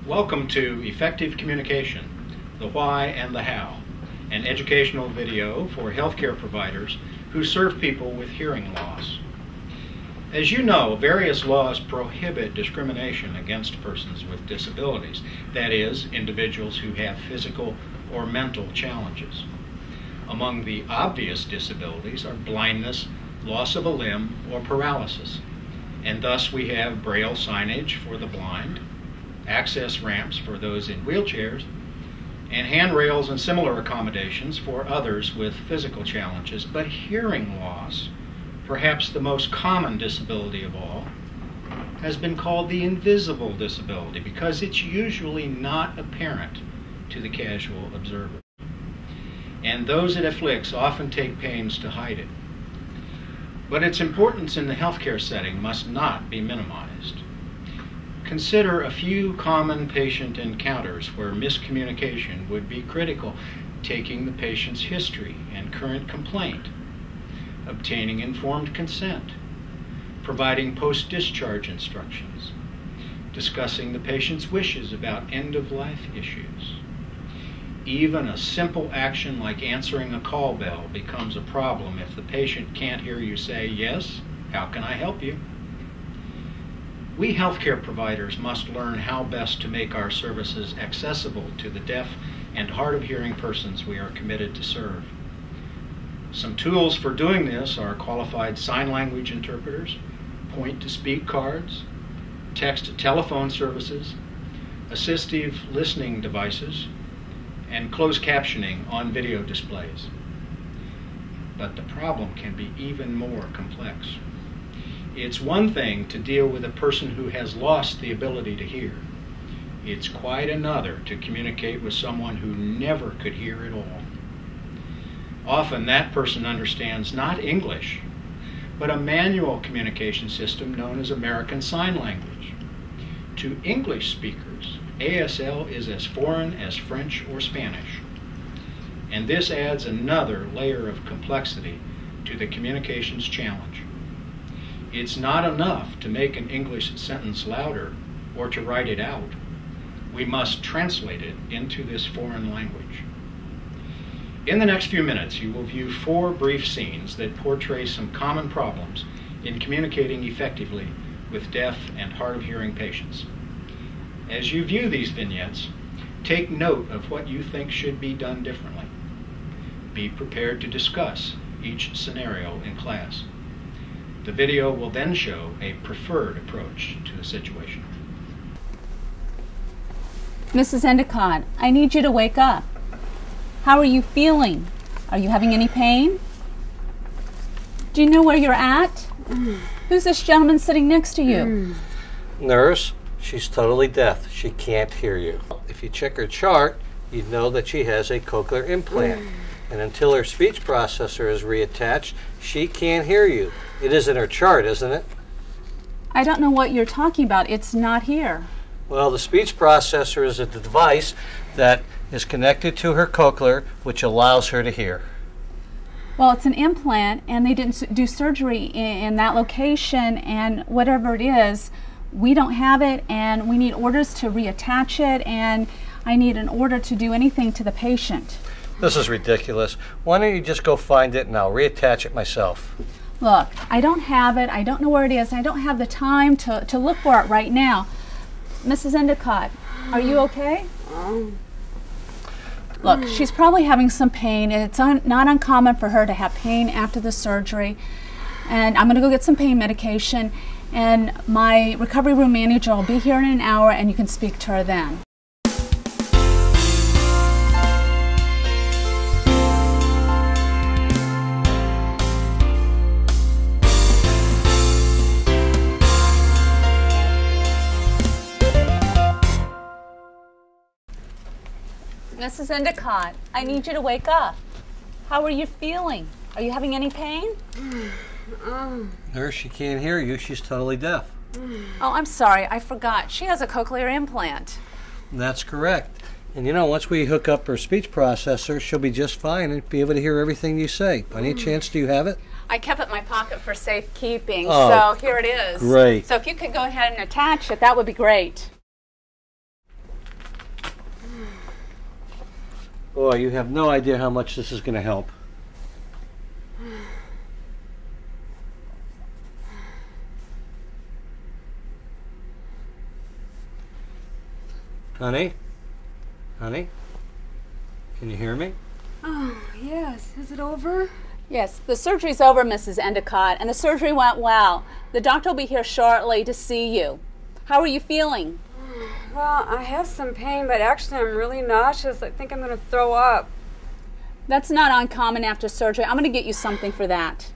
Welcome to Effective Communication, the Why and the How, an educational video for healthcare providers who serve people with hearing loss. As you know, various laws prohibit discrimination against persons with disabilities, that is, individuals who have physical or mental challenges. Among the obvious disabilities are blindness, loss of a limb, or paralysis, and thus we have braille signage for the blind, access ramps for those in wheelchairs, and handrails and similar accommodations for others with physical challenges. But hearing loss, perhaps the most common disability of all, has been called the invisible disability because it's usually not apparent to the casual observer. And those it afflicts often take pains to hide it. But its importance in the healthcare setting must not be minimized. Consider a few common patient encounters where miscommunication would be critical: taking the patient's history and current complaint, obtaining informed consent, providing post-discharge instructions, discussing the patient's wishes about end-of-life issues. Even a simple action like answering a call bell becomes a problem if the patient can't hear you say, "Yes, how can I help you?" We healthcare providers must learn how best to make our services accessible to the deaf and hard of hearing persons we are committed to serve. Some tools for doing this are qualified sign language interpreters, point-to-speak cards, text-to-telephone services, assistive listening devices, and closed captioning on video displays. But the problem can be even more complex. It's one thing to deal with a person who has lost the ability to hear. It's quite another to communicate with someone who never could hear at all. Often that person understands not English, but a manual communication system known as American Sign Language. To English speakers, ASL is as foreign as French or Spanish. And this adds another layer of complexity to the communications challenge. It's not enough to make an English sentence louder or to write it out. We must translate it into this foreign language. In the next few minutes, you will view 4 brief scenes that portray some common problems in communicating effectively with deaf and hard of hearing patients. As you view these vignettes, take note of what you think should be done differently. Be prepared to discuss each scenario in class. The video will then show a preferred approach to the situation. Mrs. Endicott, I need you to wake up. How are you feeling? Are you having any pain? Do you know where you're at? Who's this gentleman sitting next to you? Nurse, she's totally deaf. She can't hear you. If you check her chart, you'd know that she has a cochlear implant. And until her speech processor is reattached, she can't hear you. It is in her chart, isn't it? I don't know what you're talking about. It's not here. Well, the speech processor is a device that is connected to her cochlear, which allows her to hear. Well, it's an implant, and they didn't do surgery in that location, and whatever it is, we don't have it, and we need orders to reattach it, and I need an order to do anything to the patient. This is ridiculous. Why don't you just go find it and I'll reattach it myself? Look, I don't have it. I don't know where it is. I don't have the time to look for it right now. Mrs. Endicott, are you okay? Look, she's probably having some pain. It's not uncommon for her to have pain after the surgery. And I'm going to go get some pain medication. And my recovery room manager will be here in an hour, and you can speak to her then. Mrs. Endicott, I need you to wake up. How are you feeling? Are you having any pain? Nurse, she can't hear you. She's totally deaf. Oh, I'm sorry. I forgot. She has a cochlear implant. That's correct. And you know, once we hook up her speech processor, she'll be just fine and be able to hear everything you say. By any chance, do you have it? I kept it in my pocket for safekeeping, Oh, so here it is. Great. So if you could go ahead and attach it, that would be great. Boy, you have no idea how much this is going to help. Honey? Honey? Can you hear me? Oh, yes. Is it over? Yes, the surgery's over, Mrs. Endicott, and the surgery went well. The doctor will be here shortly to see you. How are you feeling? Well, I have some pain, but actually I'm really nauseous. I think I'm going to throw up. That's not uncommon after surgery. I'm going to get you something for that.